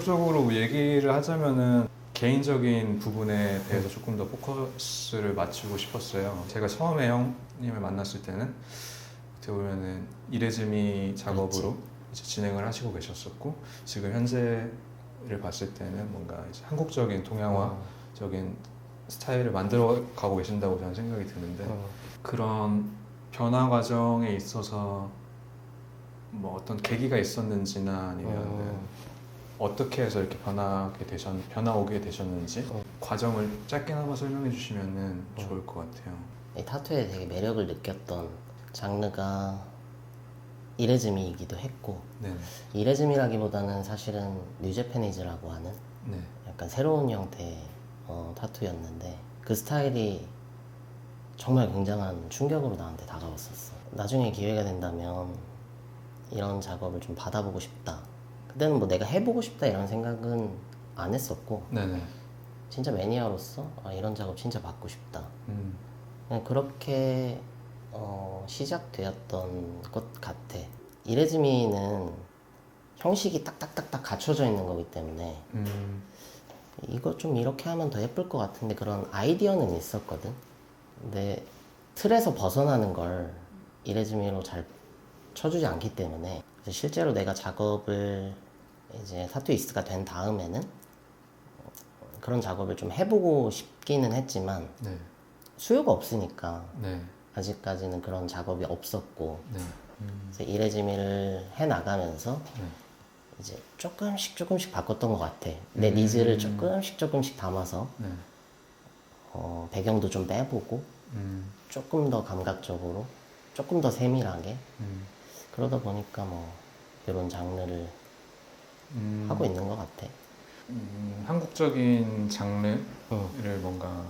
본격적으로 얘기를 하자면은 개인적인 부분에 대해서 조금 더 포커스를 맞추고 싶었어요. 제가 처음에 형님을 만났을 때는 어떻게 보면은 이레즈미 작업으로 이제 진행을 하시고 계셨었고, 지금 현재를 봤을 때는 뭔가 이제 한국적인 동양화적인 스타일을 만들어 가고 계신다고 저는 생각이 드는데, 그런 변화 과정에 있어서 뭐 어떤 계기가 있었는지나 아니면 어떻게 해서 이렇게 변화오게 되셨는지 과정을 짧게나마 설명해 주시면은 좋을 것 같아요. 이 타투에 되게 매력을 느꼈던 장르가 이레즈미이기도 했고, 네, 이레즈미라기보다는 사실은 뉴제패니즈라고 하는 네, 약간 새로운 형태의 타투였는데, 그 스타일이 정말 굉장한 충격으로 나한테 다가왔었어. 나중에 기회가 된다면 이런 작업을 좀 받아보고 싶다. 그때는 뭐 내가 해보고 싶다 이런 생각은 안 했었고, 네, 네. 진짜 매니아로서 이런 작업 진짜 받고 싶다. 음, 그냥 그렇게 시작되었던 것 같아. 이레즈미는 형식이 딱딱딱딱 갖춰져 있는 거기 때문에 이거 좀 이렇게 하면 더 예쁠 것 같은데 그런 아이디어는 있었거든. 근데 틀에서 벗어나는 걸 이레즈미로 잘 쳐주지 않기 때문에, 그래서 실제로 내가 작업을 이제 타투이스트가 된 다음에는 그런 작업을 좀 해보고 싶기는 했지만 네, 수요가 없으니까 네, 아직까지는 그런 작업이 없었고, 네, 그래서 이레즈미를 해 나가면서 네. 이제 조금씩 바꿨던 것 같아. 내 니즈를 조금씩 담아서 네. 배경도 좀 빼보고 조금 더 감각적으로, 조금 더 세밀하게 그러다 보니까 뭐 이런 장르를 하고 있는 것 같아. 한국적인 장르를 뭔가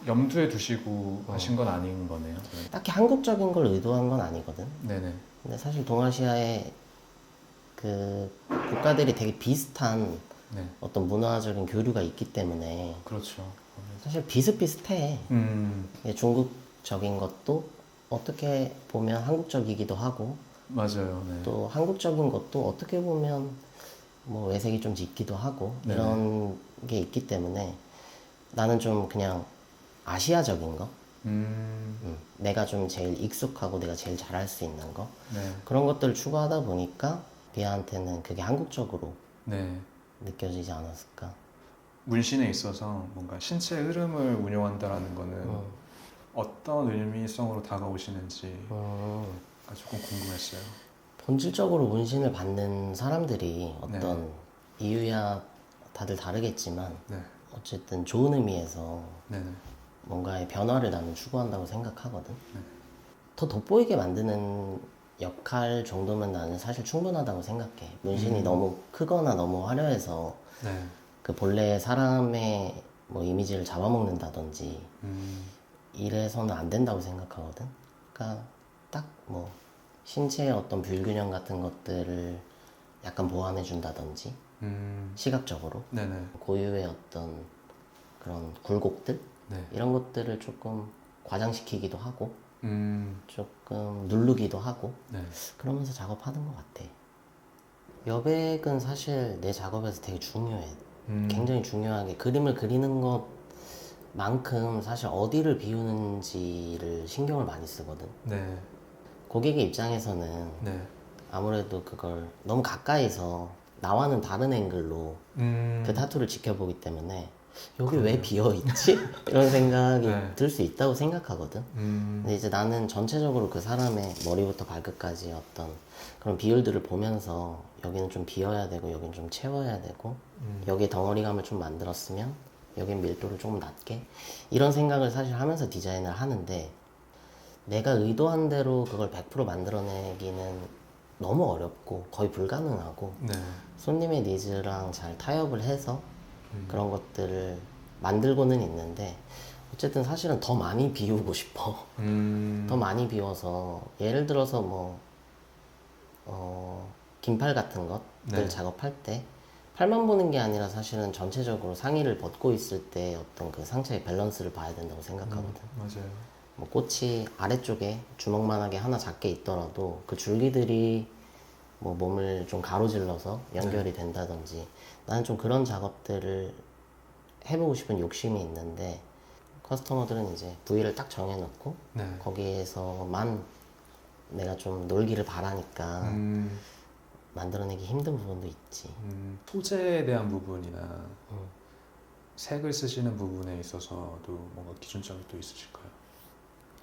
염두에 두시고 하신 건 아닌 거네요. 네. 딱히 한국적인 걸 의도한 건 아니거든. 네네. 근데 사실 동아시아의 그 국가들이 되게 비슷한 네. 어떤 문화적인 교류가 있기 때문에 그렇죠. 사실 비슷비슷해. 이게 중국적인 것도 어떻게 보면 한국적이기도 하고, 맞아요. 네. 또 한국적인 것도 어떻게 보면 뭐 외색이 좀 짙기도 하고, 네네. 이런 게 있기 때문에 나는 좀 그냥 아시아적인 거, 내가 좀 제일 익숙하고 내가 제일 잘할 수 있는 거, 네. 그런 것들을 추구하다 보니까 비아한테는 그게 한국적으로 네. 느껴지지 않았을까. 문신에 있어서 뭔가 신체의 흐름을 운용한다라는 거는 어떤 의미성으로 다가오시는지가 조금 궁금했어요. 본질적으로 문신을 받는 사람들이 어떤 이유야 다들 다르겠지만 네. 어쨌든 좋은 의미에서 네네. 뭔가의 변화를 나는 추구한다고 생각하거든. 더 돋보이게 만드는 역할 정도면 나는 사실 충분하다고 생각해. 문신이 너무 크거나 너무 화려해서 네. 그 본래 사람의 뭐 이미지를 잡아먹는다든지 이래서는 안 된다고 생각하거든. 그러니까 딱 뭐 신체의 어떤 불균형 같은 것들을 약간 보완해 준다든지 시각적으로 네네. 고유의 어떤 그런 굴곡들 네. 이런 것들을 조금 과장시키기도 하고 음. 조금 누르기도 하고 네. 그러면서 작업하는 것 같아. 여백은 사실 내 작업에서 되게 중요해. 굉장히 중요하게 그림을 그리는 것만큼 사실 어디를 비우는지를 신경을 많이 쓰거든. 네. 고객의 입장에서는 네. 아무래도 그걸 너무 가까이서 나와는 다른 앵글로 그 타투를 지켜보기 때문에 여기 왜 비어 있지? 이런 생각이 네. 들 수 있다고 생각하거든. 근데 이제 나는 전체적으로 그 사람의 머리부터 발끝까지 어떤 그런 비율들을 보면서 여기는 좀 비어야 되고 여기는 좀 채워야 되고 여기에 덩어리감을 좀 만들었으면 여긴 밀도를 조금 낮게 이런 생각을 사실 하면서 디자인을 하는데, 내가 의도한 대로 그걸 100% 만들어내기는 너무 어렵고 거의 불가능하고 네. 손님의 니즈랑 잘 타협을 해서 그런 것들을 만들고는 있는데, 어쨌든 사실은 더 많이 비우고 싶어. 더 많이 비워서 예를 들어서 뭐 긴팔 같은 것들 네. 작업할 때 팔만 보는 게 아니라 사실은 전체적으로 상의를 벗고 있을 때 어떤 그 상체의 밸런스를 봐야 된다고 생각하거든. 맞아요. 뭐 꽃이 아래쪽에 주먹만하게 하나 작게 있더라도 그 줄기들이 뭐 몸을 좀 가로질러서 연결이 된다든지 나는 좀 그런 작업들을 해보고 싶은 욕심이 있는데 커스터머들은 이제 부위를 딱 정해놓고 네. 거기에서만 내가 좀 놀기를 바라니까 만들어내기 힘든 부분도 있지. 소재에 대한 부분이나 색을 쓰시는 부분에 있어서도 뭔가 기준점이 또 있으실까요?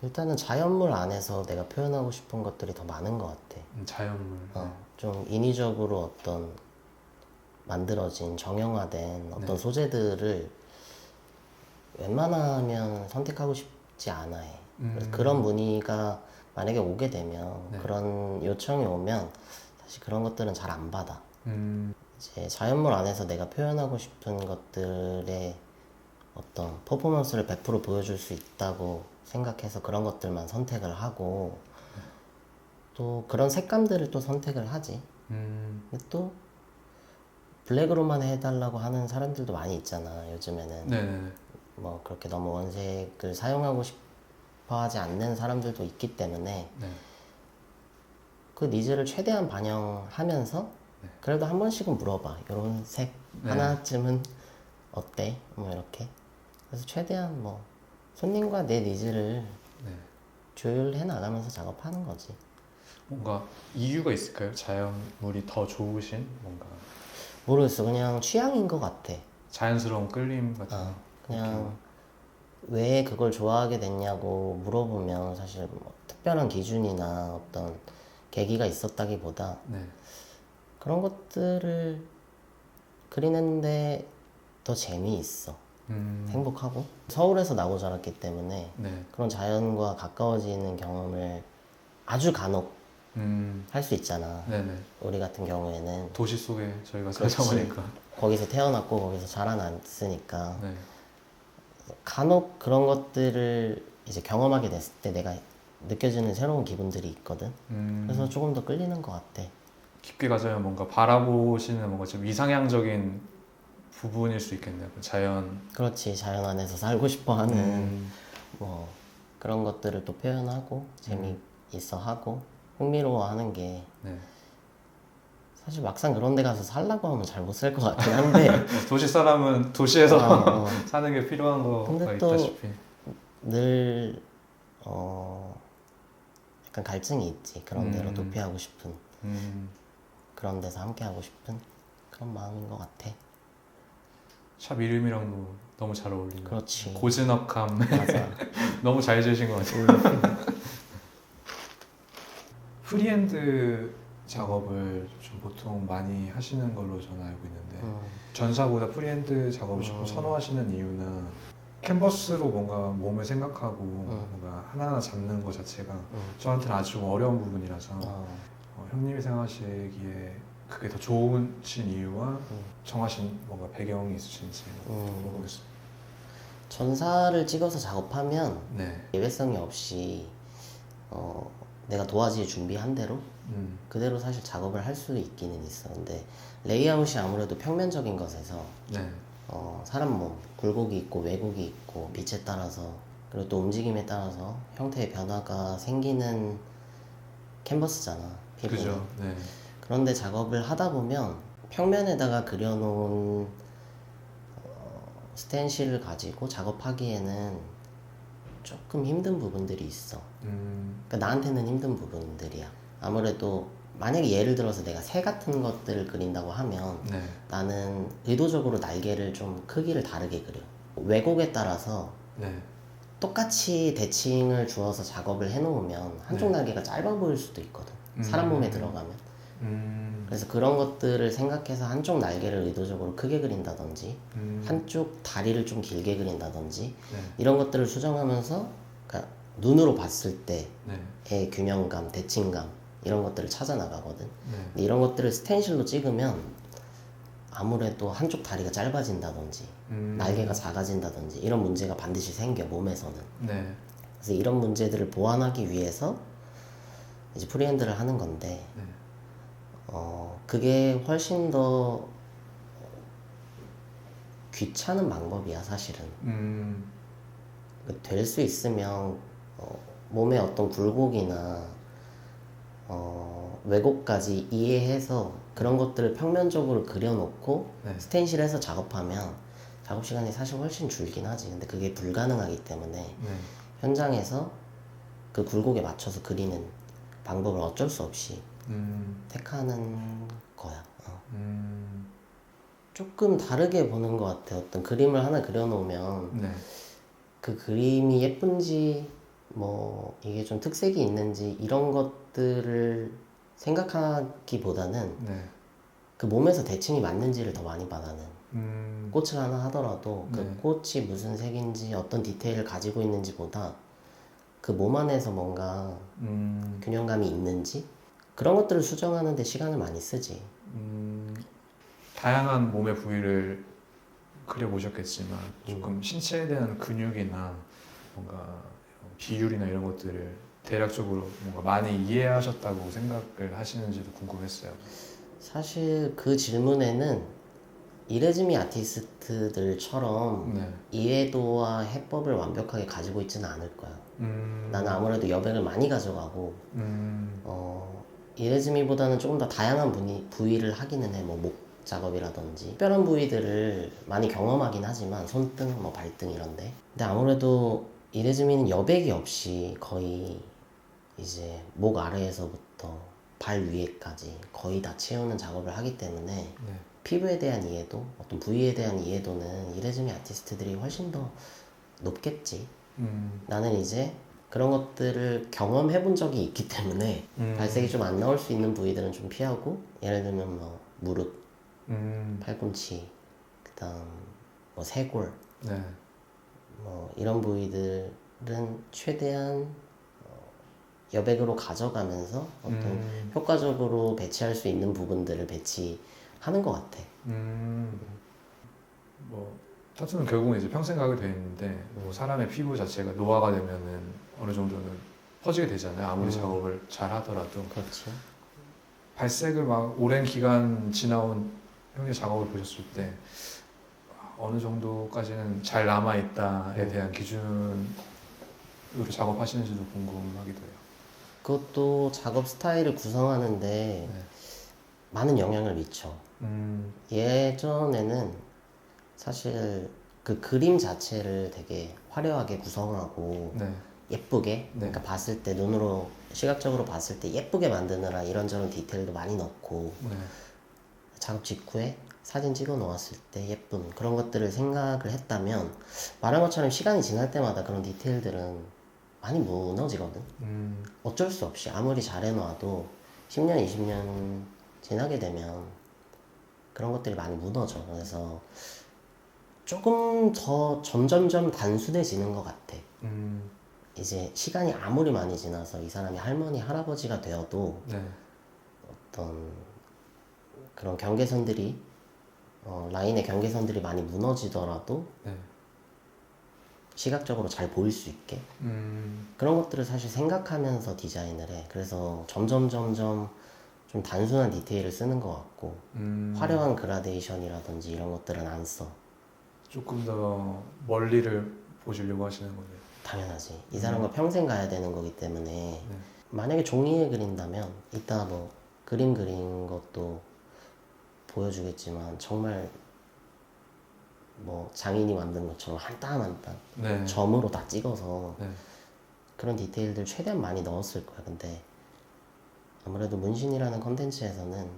일단은 자연물 안에서 내가 표현하고 싶은 것들이 더 많은 것 같아. 자연물. 좀 인위적으로 어떤 만들어진 정형화된 어떤 소재들을 웬만하면 선택하고 싶지 않아 해. 그래서 그런 문의가 만약에 오게 되면 네. 그런 요청이 오면 사실 그런 것들은 잘 안 받아. 음, 이제 자연물 안에서 내가 표현하고 싶은 것들의 어떤 퍼포먼스를 100% 보여줄 수 있다고 생각해서 그런 것들만 선택을 하고 또 그런 색감들을 또 선택을 하지. 근데 또 블랙으로만 해달라고 하는 사람들도 많이 있잖아 요즘에는. 네네. 뭐 그렇게 너무 원색을 사용하고 싶어 하지 않는 사람들도 있기 때문에 네. 그 니즈를 최대한 반영하면서 그래도 한 번씩은 물어봐. 이런 색 네. 하나쯤은 어때? 뭐 이렇게. 그래서 최대한 뭐 손님과 내 니즈를 네. 조율해 나가면서 작업하는 거지. 뭔가 이유가 있을까요? 자연물이 더 좋으신 뭔가 모르겠어. 그냥 취향인 것 같아. 자연스러운 끌림 같은 거. 그냥 왜 그걸 좋아하게 됐냐고 물어보면 사실 뭐 특별한 기준이나 어떤 계기가 있었다기보다 네. 그런 것들을 그리는데 더 재미있어. 행복하고. 서울에서 나고 자랐기 때문에 네. 그런 자연과 가까워지는 경험을 아주 간혹 할 수 있잖아. 네네. 우리 같은 경우에는 도시 속에 저희가 그렇지. 살다 보니까. 거기서 태어났고 거기서 자라났으니까 네. 간혹 그런 것들을 이제 경험하게 됐을 때 내가 느껴지는 새로운 기분들이 있거든. 그래서 조금 더 끌리는 것 같아. 깊게 가자면 뭔가 바라보시는 뭔가 좀 이상향적인 부분일 수 있겠네요. 그 자연. 그렇지. 자연 안에서 살고 싶어 하는 뭐 그런 것들을 또 표현하고 재미있어 하고 흥미로워 하는 게 네. 사실 막상 그런 데 가서 살라고 하면 잘 못 살 것 같긴 한데 도시 사람은 도시에서 어, 사는 게 필요한 거가 근데 또 있다시피. 늘 약간 갈증이 있지. 그런 데로 도피하고 싶은 그런 데서 함께 하고 싶은 그런 마음인 것 같아. 샵 이름이랑도 너무 잘 어울리는. 그렇지. 고즈넉함. 맞아. 너무 잘 지으신 것 같아요. 프리핸드 작업을 좀 보통 많이 하시는 걸로 저는 알고 있는데 전사보다 프리핸드 작업을 조금 선호하시는 이유는 캔버스로 뭔가 몸을 생각하고 뭔가 하나하나 잡는 것 자체가 저한테는 아주 좀 어려운 부분이라서 형님이 생각하시기에 그게 더 좋으신 이유와 정하신 뭔가 배경이 있으신지 모르겠습니다. 전사를 찍어서 작업하면 네. 예외성이 없이 내가 도화지 준비한 대로 그대로 사실 작업을 할 수 있기는 있어. 근데 레이아웃이 아무래도 평면적인 것에서 네. 사람 몸, 굴곡이 있고 왜곡이 있고 빛에 따라서 그리고 또 움직임에 따라서 형태의 변화가 생기는 캔버스잖아, 피부는. 그죠. 네. 그런데 작업을 하다 보면 평면에다가 그려놓은 스텐실을 가지고 작업하기에는 조금 힘든 부분들이 있어. 그러니까 나한테는 힘든 부분들이야. 아무래도 만약에 예를 들어서 내가 새 같은 것들을 그린다고 하면 네. 나는 의도적으로 날개를 좀 크기를 다르게 그려. 왜곡에 따라서 네. 똑같이 대칭을 주어서 작업을 해놓으면 한쪽 날개가 짧아 보일 수도 있거든. 사람 몸에 들어가면. 그래서 그런 것들을 생각해서 한쪽 날개를 의도적으로 크게 그린다든지 한쪽 다리를 좀 길게 그린다든지 이런 것들을 수정하면서 그러니까 눈으로 봤을 때의 균형감, 대칭감 이런 것들을 찾아 나가거든. 근데 이런 것들을 스텐실로 찍으면 아무래도 한쪽 다리가 짧아진다든지 날개가 작아진다든지 이런 문제가 반드시 생겨 몸에서는. 네. 그래서 이런 문제들을 보완하기 위해서 이제 프리핸드를 하는 건데 그게 훨씬 더 귀찮은 방법이야 사실은. 될 수 있으면 몸에 어떤 굴곡이나 왜곡까지 이해해서 그런 것들을 평면적으로 그려놓고 네. 스텐실해서 작업하면 작업 시간이 사실 훨씬 줄긴 하지. 근데 그게 불가능하기 때문에 네. 현장에서 그 굴곡에 맞춰서 그리는 방법을 어쩔 수 없이 택하는 거야. 조금 다르게 보는 것 같아. 어떤 그림을 하나 그려놓으면 네. 그 그림이 예쁜지 뭐 이게 좀 특색이 있는지 이런 것들을 생각하기보다는 네. 그 몸에서 대칭이 맞는지를 더 많이 봐 나는. 음. 꽃을 하나 하더라도 그 네. 꽃이 무슨 색인지 어떤 디테일을 가지고 있는지보다 그 몸 안에서 뭔가 균형감이 있는지 그런 것들을 수정하는 데 시간을 많이 쓰지. 다양한 몸의 부위를 그려보셨겠지만 조금 신체에 대한 근육이나 뭔가 비율이나 이런 것들을 대략적으로 뭔가 많이 이해하셨다고 생각을 하시는지도 궁금했어요. 사실 그 질문에는 이레즈미 아티스트들처럼 네. 이해도와 해법을 완벽하게 가지고 있지는 않을 거야. 나는 아무래도 여백을 많이 가져가고 이레즈미보다는 조금 더 다양한 부위를 하기는 해. 뭐 목 작업이라든지 특별한 부위들을 많이 경험하긴 하지만 손등, 뭐 발등 이런데. 근데 아무래도 이레즈미는 여백이 없이 거의 이제 목 아래에서부터 발 위에까지 거의 다 채우는 작업을 하기 때문에 네. 피부에 대한 이해도, 어떤 부위에 대한 이해도는 이레즈미 아티스트들이 훨씬 더 높겠지. 나는 이제 그런 것들을 경험해 본 적이 있기 때문에 발색이 좀 안 나올 수 있는 부위들은 좀 피하고, 예를 들면 뭐 무릎, 팔꿈치, 그다음 뭐 쇄골, 네. 뭐 이런 부위들은 최대한 여백으로 가져가면서 어떤 효과적으로 배치할 수 있는 부분들을 배치하는 것 같아. 뭐 타투는 결국은 이제 평생 가게 돼 있는데 뭐 사람의 피부 자체가 노화가 되면은 어느 정도는 퍼지게 되잖아요. 아무리 작업을 잘 하더라도. 그렇지. 발색을 막 오랜 기간 지나온 형의 작업을 보셨을 때 어느 정도까지는 잘 남아 있다에 대한 기준으로 작업하시는지도 궁금하기도 해요. 그것도 작업 스타일을 구성하는데 네. 많은 영향을 미쳐. 예전에는 사실 그 그림 자체를 되게 화려하게 구성하고 네. 예쁘게, 그러니까 봤을 때 눈으로 시각적으로 봤을 때 예쁘게 만드느라 이런저런 디테일도 많이 넣고 네. 작업 직후에 사진 찍어 놓았을 때 예쁜 그런 것들을 생각을 했다면 말한 것처럼 시간이 지날 때마다 그런 디테일들은 많이 무너지거든. 어쩔 수 없이 아무리 잘 해놔도 10년, 20년 지나게 되면 그런 것들이 많이 무너져. 그래서 조금 더 점점점 단순해지는 것 같아. 이제 시간이 아무리 많이 지나서 이 사람이 할머니, 할아버지가 되어도 네. 어떤 그런 경계선들이 라인의 경계선들이 많이 무너지더라도 네. 시각적으로 잘 보일 수 있게 그런 것들을 사실 생각하면서 디자인을 해. 그래서 점점 좀 단순한 디테일을 쓰는 것 같고 화려한 그라데이션이라든지 이런 것들은 안 써. 조금 더 멀리를 보시려고 하시는 거네요. 당연하지. 이 사람과 평생 가야 되는 거기 때문에 만약에 종이에 그린다면 이따 뭐 그림 그린 것도 보여주겠지만 정말 뭐 장인이 만든 것처럼 한 땀 한 땀 네. 점으로 다 찍어서 네. 그런 디테일들 최대한 많이 넣었을 거야. 근데 아무래도 문신이라는 컨텐츠에서는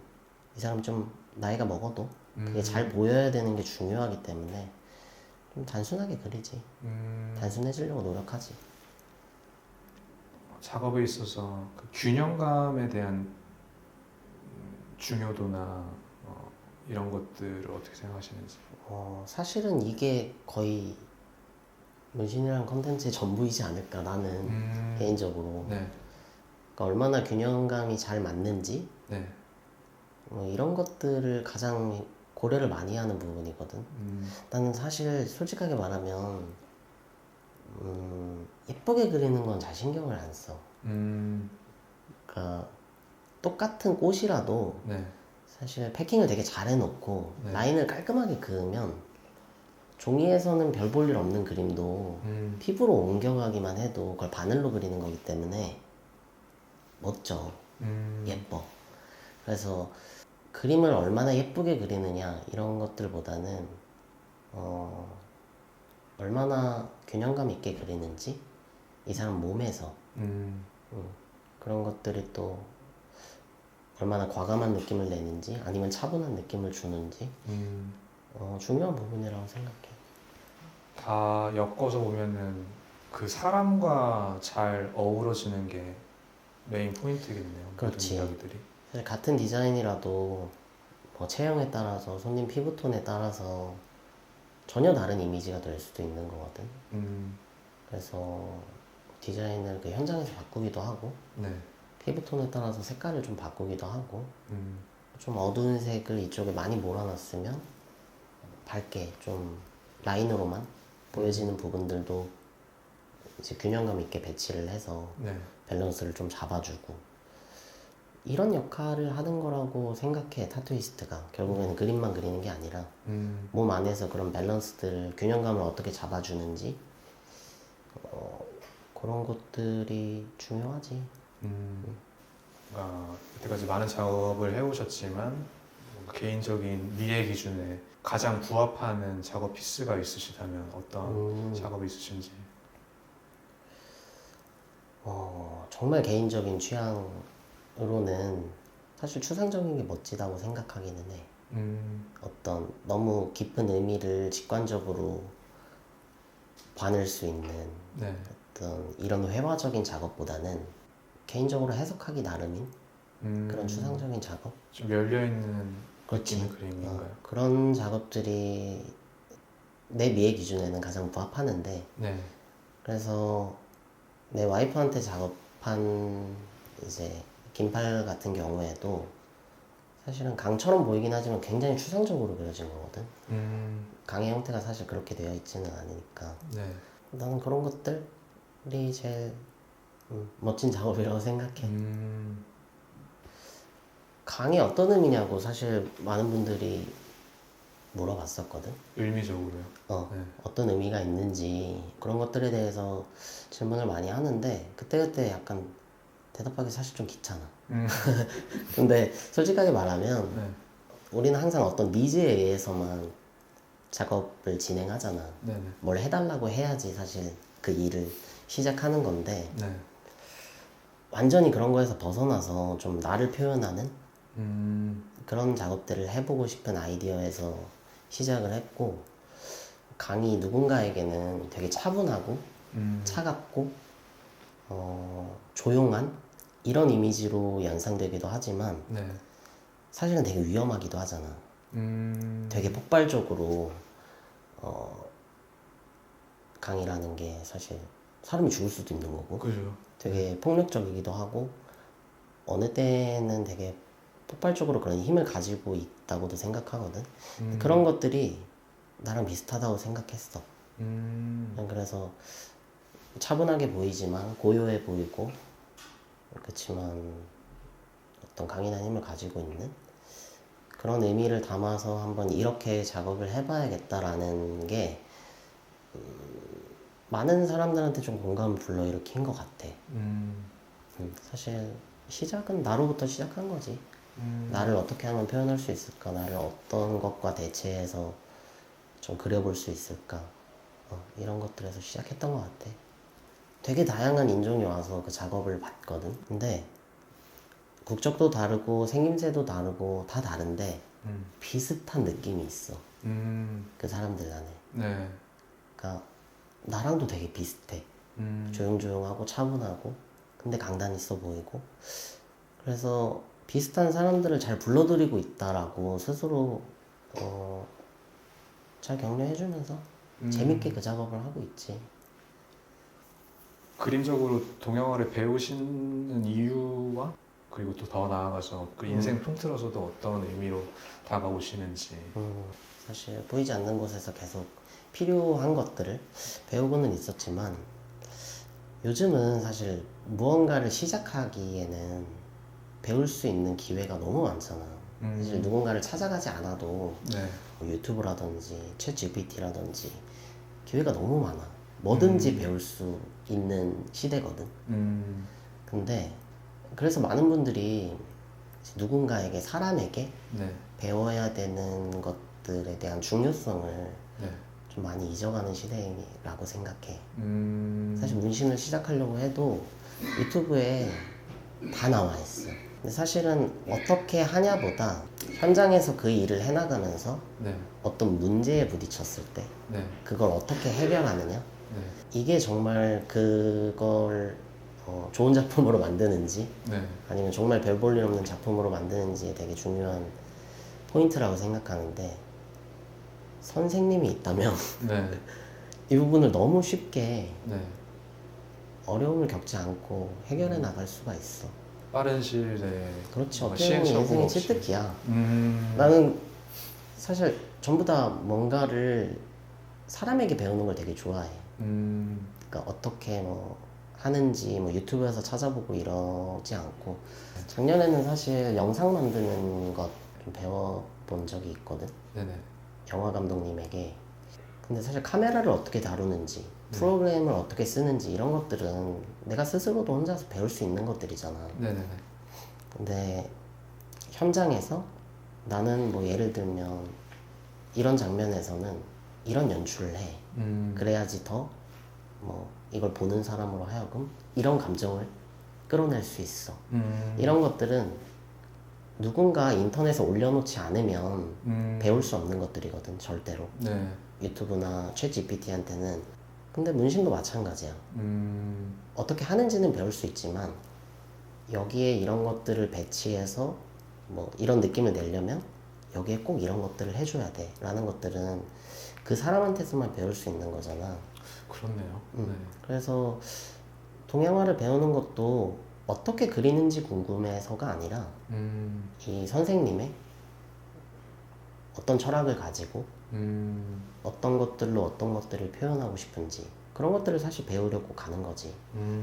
이 사람이 좀 나이가 먹어도 그게 잘 보여야 되는 게 중요하기 때문에 좀 단순하게 그리지. 단순해지려고 노력하지. 작업에 있어서 그 균형감에 대한 중요도나 이런 것들을 어떻게 생각하시는지. 사실은 이게 거의 문신이라는 컨텐츠의 전부이지 않을까 나는 개인적으로. 네. 그러니까 얼마나 균형감이 잘 맞는지 네. 뭐 이런 것들을 가장 고려를 많이 하는 부분이거든. 나는 사실 솔직하게 말하면 예쁘게 그리는 건 잘 신경을 안 써. 그러니까 똑같은 꽃이라도 네. 사실 패킹을 되게 잘 해놓고 네. 라인을 깔끔하게 그으면 종이에서는 별 볼 일 없는 그림도 피부로 옮겨가기만 해도 그걸 바늘로 그리는 거기 때문에 멋져. 예뻐. 그래서 그림을 얼마나 예쁘게 그리느냐 이런 것들보다는 얼마나 균형감 있게 그리는지 이 사람 몸에서 그런 것들이 또 얼마나 과감한 느낌을 내는지 아니면 차분한 느낌을 주는지 중요한 부분이라고 생각해. 다 엮어서 보면은 그 사람과 잘 어우러지는 게 메인 포인트겠네요. 그렇지. 모든 이야기들이. 사실 같은 디자인이라도 뭐 체형에 따라서 손님 피부톤에 따라서 전혀 다른 이미지가 될 수도 있는 거거든. 그래서 디자인을 그 현장에서 바꾸기도 하고 네. 피부톤에 따라서 색깔을 좀 바꾸기도 하고 음, 좀 어두운 색을 이쪽에 많이 몰아놨으면 밝게 좀 라인으로만 보여지는 부분들도 이제 균형감 있게 배치를 해서 네. 밸런스를 좀 잡아주고 이런 역할을 하는 거라고 생각해. 타투이스트가 결국에는 그림만 그리는 게 아니라 몸 안에서 그런 밸런스들을 균형감을 어떻게 잡아주는지 그런 것들이 중요하지. 여태까지 많은 작업을 해오셨지만 뭔가 개인적인 미의 기준에 가장 부합하는 작업 피스가 있으시다면 어떤 작업이 있으신지. 정말 개인적인 취향으로는 사실 추상적인 게 멋지다고 생각하기는 해. 어떤 너무 깊은 의미를 직관적으로 관할 수 있는 네. 어떤 이런 회화적인 작업보다는 개인적으로 해석하기 나름인 그런 추상적인 작업? 좀 열려있는 그렇지. 느낌의 그림인가요? 그런 작업들이 내 미의 기준에는 가장 부합하는데 네. 그래서 내 와이프한테 작업한 이제 긴팔 같은 경우에도 사실은 강처럼 보이긴 하지만 굉장히 추상적으로 그려진 거거든. 강의 형태가 사실 그렇게 되어 있지는 않으니까 네. 나는 그런 것들이 제일 멋진 작업이라고 생각해. 강이 어떤 의미냐고 사실 많은 분들이 물어봤었거든. 의미적으로요. 네. 어떤 의미가 있는지 그런 것들에 대해서 질문을 많이 하는데 그때그때 약간 대답하기 사실 좀 귀찮아. 근데 솔직하게 말하면 네. 우리는 항상 어떤 니즈에 의해서만 작업을 진행하잖아. 네네. 뭘 해달라고 해야지 사실 그 일을 시작하는 건데 네. 완전히 그런 거에서 벗어나서 좀 나를 표현하는 그런 작업들을 해보고 싶은 아이디어에서 시작을 했고 강이 누군가에게는 되게 차분하고 차갑고 조용한 이런 이미지로 연상되기도 하지만 네. 사실은 되게 위험하기도 하잖아. 되게 폭발적으로 강이라는 게 사실 사람이 죽을 수도 있는 거고 그죠. 되게 폭력적이기도 하고 어느 때는 되게 폭발적으로 그런 힘을 가지고 있다고도 생각하거든. 그런 것들이 나랑 비슷하다고 생각했어. 그래서 차분하게 보이지만 고요해 보이고 그렇지만 어떤 강인한 힘을 가지고 있는 그런 의미를 담아서 한번 이렇게 작업을 해봐야겠다라는 게 많은 사람들한테 좀 공감을 불러일으킨 것 같아. 사실 시작은 나로부터 시작한 거지. 나를 어떻게 하면 표현할 수 있을까? 나를 어떤 것과 대체해서 좀 그려볼 수 있을까? 이런 것들에서 시작했던 것 같아. 되게 다양한 인종이 와서 그 작업을 봤거든. 근데 국적도 다르고 생김새도 다르고 다 다른데 비슷한 느낌이 있어. 그 사람들 안에. 네. 그러니까 나랑도 되게 비슷해. 조용조용하고 차분하고 근데 강단 있어 보이고 그래서 비슷한 사람들을 잘 불러들이고 있다라고 스스로 잘 격려해주면서 재밌게 그 작업을 하고 있지. 그림적으로 동양화를 배우시는 이유와 그리고 또 더 나아가서 그 인생 통틀어서도 어떤 의미로 다가오시는지. 사실 보이지 않는 곳에서 계속 필요한 것들을 배우고는 있었지만 요즘은 사실 무언가를 시작하기에는 배울 수 있는 기회가 너무 많잖아. 사실 누군가를 찾아가지 않아도 네. 뭐 유튜브라든지 챗 GPT라든지 기회가 너무 많아. 뭐든지 배울 수 있는 시대거든. 근데 그래서 많은 분들이 누군가에게, 사람에게 네. 배워야 되는 것들에 대한 중요성을 네. 좀 많이 잊어가는 시대라고 생각해. 음. 사실 문신을 시작하려고 해도 유튜브에 다 나와 있어. 근데 사실은 어떻게 하냐보다 현장에서 그 일을 해나가면서 네. 어떤 문제에 부딪혔을 때 네. 그걸 어떻게 해결하느냐, 네. 이게 정말 그걸 좋은 작품으로 만드는지 네. 아니면 정말 별 볼 일 없는 작품으로 만드는지 되게 중요한 포인트라고 생각하는데, 선생님이 있다면 네. 이 부분을 너무 쉽게 네. 어려움을 겪지 않고 해결해 나갈 수가 있어. 빠른 시일에 그렇지. 뭔가 어떻게 보면 시행착오가 인생의 없이. 칠뜨기야. 음. 나는 사실 전부 다 뭔가를 사람에게 배우는 걸 되게 좋아해. 그러니까 어떻게 뭐 하는지 뭐 유튜브에서 찾아보고 이러지 않고, 작년에는 사실 영상 만드는 것 좀 배워본 적이 있거든. 네네. 영화 감독님에게. 근데 사실 카메라를 어떻게 다루는지, 프로그램을 어떻게 쓰는지 이런 것들은 내가 스스로도 혼자서 배울 수 있는 것들이잖아. 네네네. 근데 현장에서 나는 뭐 예를 들면 이런 장면에서는 이런 연출을 해. 그래야지 더 뭐 이걸 보는 사람으로 하여금 이런 감정을 끌어낼 수 있어. 이런 것들은 누군가 인터넷에 올려놓지 않으면 배울 수 없는 것들이거든, 절대로. 네. 유튜브나 챗 GPT한테는. 근데 문신도 마찬가지야. 음. 어떻게 하는지는 배울 수 있지만 여기에 이런 것들을 배치해서 뭐 이런 느낌을 내려면 여기에 꼭 이런 것들을 해줘야 돼 라는 것들은 그 사람한테서만 배울 수 있는 거잖아. 그렇네요. 그래서 동양화를 배우는 것도 어떻게 그리는지 궁금해서가 아니라 네. 이 선생님의 어떤 철학을 가지고 어떤 것들로 어떤 것들을 표현하고 싶은지, 그런 것들을 사실 배우려고 가는 거지.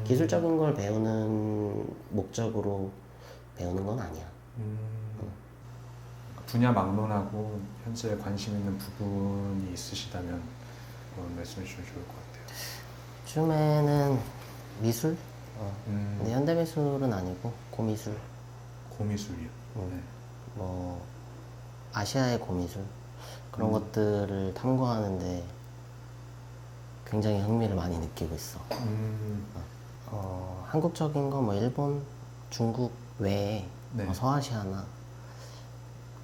기술적인 걸 배우는 목적으로 배우는 건 아니야. 분야 막론하고 현재 관심 있는 부분이 있으시다면 말씀해 주시면 좋을 것 같아요. 요즘에는 미술? 근데 현대미술은 아니고 고미술, 고미술이요. 네. 뭐 아시아의 고미술, 그런 것들을 탐구하는데 굉장히 흥미를 많이 느끼고 있어. 한국적인 거 뭐 일본, 중국 외에 네. 뭐 서아시아나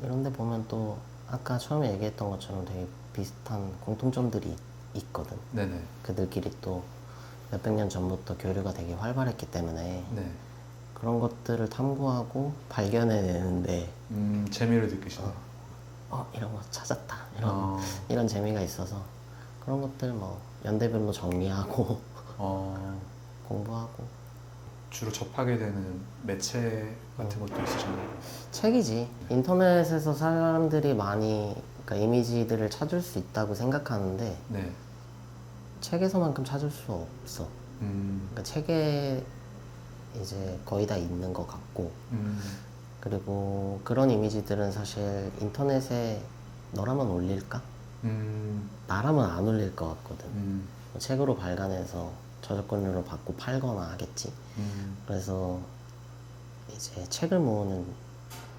이런 데 보면 또 아까 처음에 얘기했던 것처럼 되게 비슷한 공통점들이 있거든. 네네. 그들끼리 또 몇백 년 전부터 교류가 되게 활발했기 때문에 네. 그런 것들을 탐구하고 발견해내는데 재미를 느끼시나요? 이런 거 찾았다 어. 이런 재미가 있어서 그런 것들 뭐 연대별로 정리하고 공부하고. 주로 접하게 되는 매체 같은 것도 있으신가요? 책이지. 인터넷에서 사람들이 많이 그러니까 이미지들을 찾을 수 있다고 생각하는데 네. 책에서만큼 찾을 수 없어. 그러니까 책에 이제 거의 다 있는 것 같고, 그리고 그런 이미지들은 사실 인터넷에 너라면 올릴까? 나라면 안 올릴 것 같거든. 뭐 책으로 발간해서 저작권료를 받고 팔거나 하겠지. 그래서 이제 책을 모으는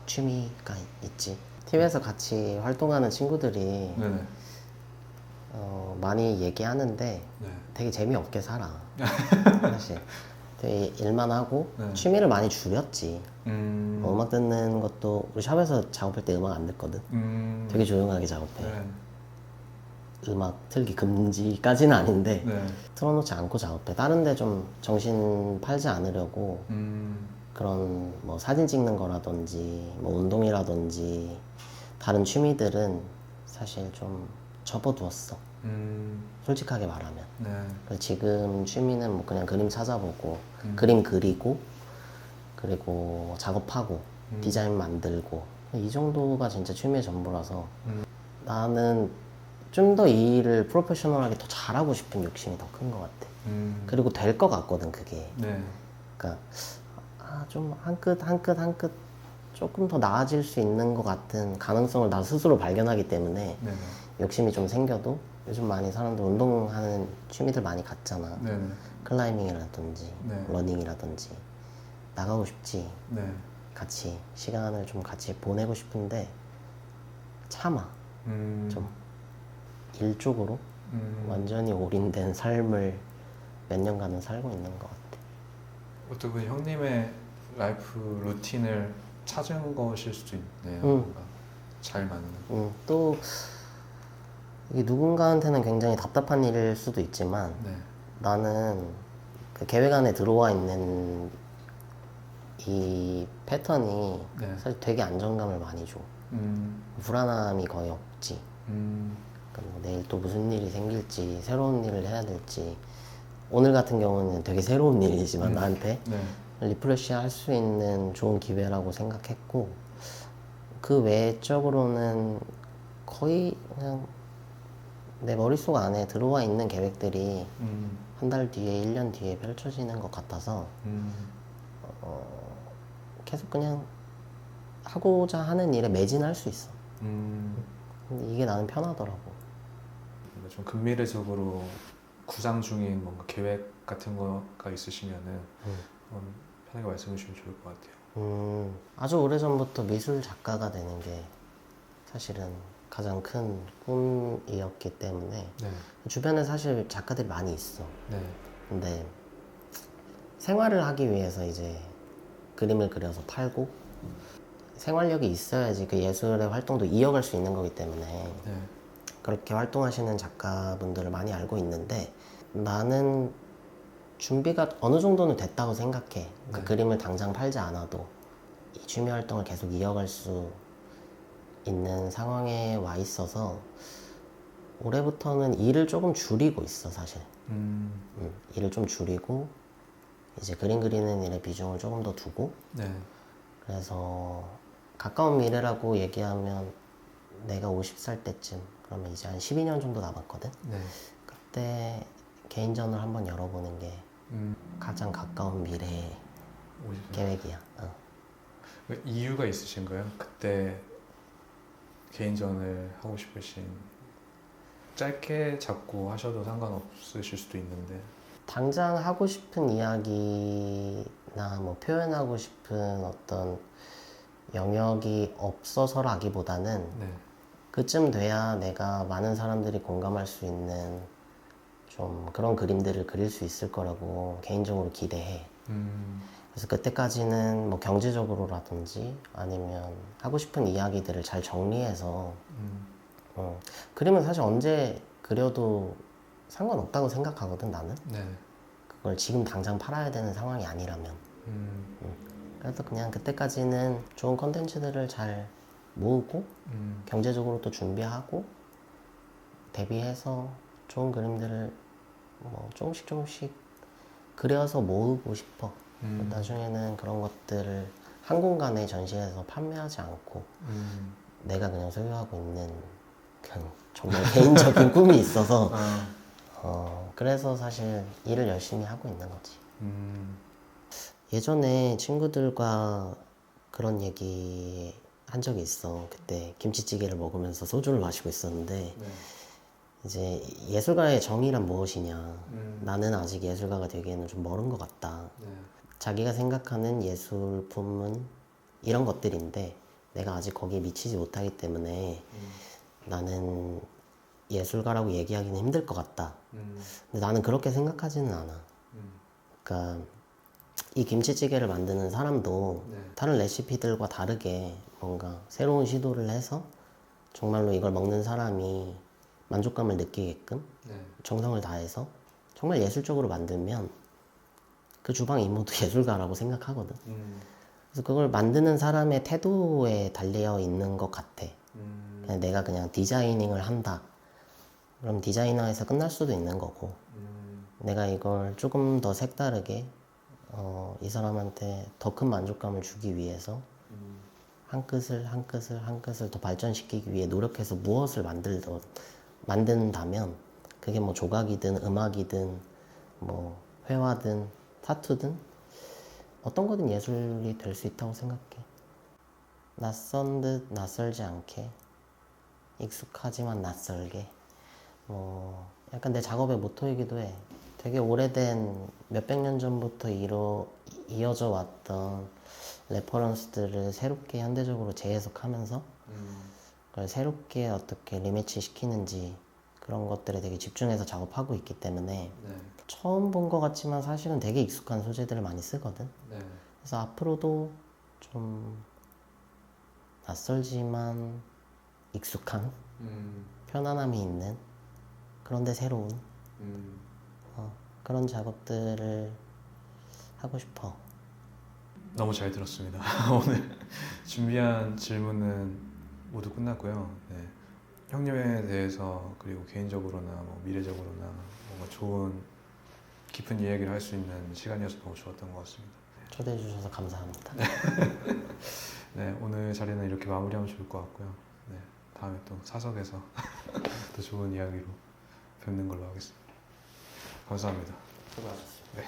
취미가 있지. 팀에서 같이 활동하는 친구들이 네네. 많이 얘기하는데 네. 되게 재미없게 살아. 사실 되게 일만 하고 네. 취미를 많이 줄였지. 음. 음악 듣는 것도 우리 샵에서 작업할 때 음악 안 듣거든. 되게 조용하게 작업해. 네. 음악 틀기 금지까지는 아닌데 네. 틀어놓지 않고 작업해. 다른 데 좀 정신 팔지 않으려고 음. 그런 뭐 사진 찍는 거라든지 뭐 운동이라든지 다른 취미들은 사실 좀 접어두었어. 솔직하게 말하면. 네. 그래서 지금 취미는 뭐 그냥 그림 찾아보고 그림 그리고 그리고 작업하고 디자인 만들고 이 정도가 진짜 취미의 전부라서 나는 좀 더 이 일을 프로페셔널하게 더 잘하고 싶은 욕심이 더 큰 것 같아. 그리고 될 것 같거든 그게. 네. 그러니까 좀 한 끗 조금 더 나아질 수 있는 것 같은 가능성을 나 스스로 발견하기 때문에 네. 욕심이 좀 생겨도 요즘 많이 사람들 운동하는 취미들 많이 갖잖아. 네. 클라이밍이라든지 네. 러닝이라든지 나가고 싶지. 네. 같이 시간을 좀 같이 보내고 싶은데 참아. 좀 일 쪽으로 완전히 올인된 삶을 몇 년간은 살고 있는 것 같아. 어떻게 보면 형님의 라이프 루틴을 찾은 것일 수도 있네요. 응. 뭔가 잘 맞는. 또 이게 누군가한테는 굉장히 답답한 일일 수도 있지만 네. 나는 그 계획 안에 들어와 있는 이 패턴이 네. 사실 되게 안정감을 많이 줘. 불안함이 거의 없지. 그러니까 뭐 내일 또 무슨 일이 생길지, 새로운 일을 해야 될지. 오늘 같은 경우는 되게 새로운 일이지만 나한테 네. 리프레시 할 수 있는 좋은 기회라고 생각했고, 그 외적으로는 거의 그냥 내 머릿속 안에 들어와 있는 계획들이 한 달 뒤에, 1년 뒤에 펼쳐지는 것 같아서 계속 그냥 하고자 하는 일에 매진할 수 있어. 근데 이게 나는 편하더라고. 뭔가 좀 근미래적으로 구상 중인 뭔가 계획 같은 거가 있으시면은 편하게 말씀해 주시면 좋을 것 같아요. 아주 오래전부터 미술 작가가 되는 게 사실은 가장 큰 꿈이었기 때문에 네. 주변에 사실 작가들이 많이 있어. 네. 근데 생활을 하기 위해서 이제 그림을 그려서 팔고 생활력이 있어야지 그 예술의 활동도 이어갈 수 있는 거기 때문에 네. 그렇게 활동하시는 작가분들을 많이 알고 있는데 나는 준비가 어느 정도는 됐다고 생각해. 그 그림을 당장 팔지 않아도 이 취미 활동을 계속 이어갈 수 있는 상황에 와 있어서 올해부터는 일을 조금 줄이고 있어 사실. 일을 좀 줄이고 이제 그림 그리는 일에 비중을 조금 더 두고 네. 그래서 가까운 미래라고 얘기하면 내가 50살 때쯤 그러면 이제 한 12년 정도 남았거든. 네. 그때 개인전을 한번 열어보는 게 가장 가까운 미래의 계획이야. 이유가 있으신가요? 그때 개인전을 하고 싶으신 짧게 잡고 하셔도 상관없으실 수도 있는데 당장 하고 싶은 이야기나 뭐 표현하고 싶은 어떤 영역이 없어서라기보다는 네. 그쯤 돼야 내가 많은 사람들이 공감할 수 있는 좀 그런 그림들을 그릴 수 있을 거라고 개인적으로 기대해. 그래서 그때까지는 뭐 경제적으로라든지 아니면 하고 싶은 이야기들을 잘 정리해서 그림은 사실 언제 그려도 상관없다고 생각하거든 나는. 네. 그걸 지금 당장 팔아야 되는 상황이 아니라면. 그래서 그냥 그때까지는 좋은 컨텐츠들을 잘 모으고 경제적으로 또 준비하고 대비해서 좋은 그림들을 뭐 조금씩 그려서 모으고 싶어. 나중에는 그런 것들을 한 공간에 전시해서 판매하지 않고 내가 그냥 소유하고 있는 그냥 정말 개인적인 꿈이 있어서 그래서 사실 일을 열심히 하고 있는 거지. 예전에 친구들과 그런 얘기 한 적이 있어. 그때 김치찌개를 먹으면서 소주를 마시고 있었는데 네. 이제 예술가의 정의란 무엇이냐. 나는 아직 예술가가 되기에는 좀 멀은 것 같다. 네. 자기가 생각하는 예술품은 이런 것들인데 내가 아직 거기에 미치지 못하기 때문에 나는 예술가라고 얘기하기는 힘들 것 같다. 근데 나는 그렇게 생각하지는 않아. 그러니까 이 김치찌개를 만드는 사람도 네. 다른 레시피들과 다르게 뭔가 새로운 시도를 해서 정말로 이걸 먹는 사람이 만족감을 느끼게끔 네. 정성을 다해서 정말 예술적으로 만들면 그 주방 이모도 예술가라고 생각하거든. 그래서 그걸 만드는 사람의 태도에 달려 있는 것 같아. 그냥 내가 그냥 디자이닝을 한다. 그럼 디자이너에서 끝날 수도 있는 거고 내가 이걸 조금 더 색다르게 이 사람한테 더 큰 만족감을 주기 위해서 한 끗을 한 끗을 한 끗을 더 발전시키기 위해 노력해서 무엇을 만든다면 그게 뭐 조각이든 음악이든 뭐 회화든 타투든 어떤 거든 예술이 될 수 있다고 생각해. 낯선 듯 낯설지 않게 익숙하지만 낯설게 뭐 약간 내 작업의 모토이기도 해. 되게 오래된 몇백 년 전부터 이어져 왔던 레퍼런스들을 새롭게 현대적으로 재해석하면서 그걸 새롭게 어떻게 리매치 시키는지 그런 것들에 되게 집중해서 작업하고 있기 때문에 네. 처음 본 것 같지만 사실은 되게 익숙한 소재들을 많이 쓰거든. 네. 그래서 앞으로도 좀 낯설지만 익숙한 편안함이 있는 그런데 새로운 그런 작업들을 하고 싶어. 너무 잘 들었습니다. 오늘 준비한 질문은 모두 끝났고요. 네. 형님에 대해서 그리고 개인적으로나 뭐 미래적으로나 뭔가 좋은 깊은 이야기를 할 수 있는 시간이어서 너무 좋았던 것 같습니다. 초대해 주셔서 감사합니다. 네, 오늘 자리는 이렇게 마무리하면 좋을 것 같고요. 네, 다음에 또 사석에서 더 좋은 이야기로 뵙는 걸로 하겠습니다. 감사합니다. 수고하셨습니다. 네.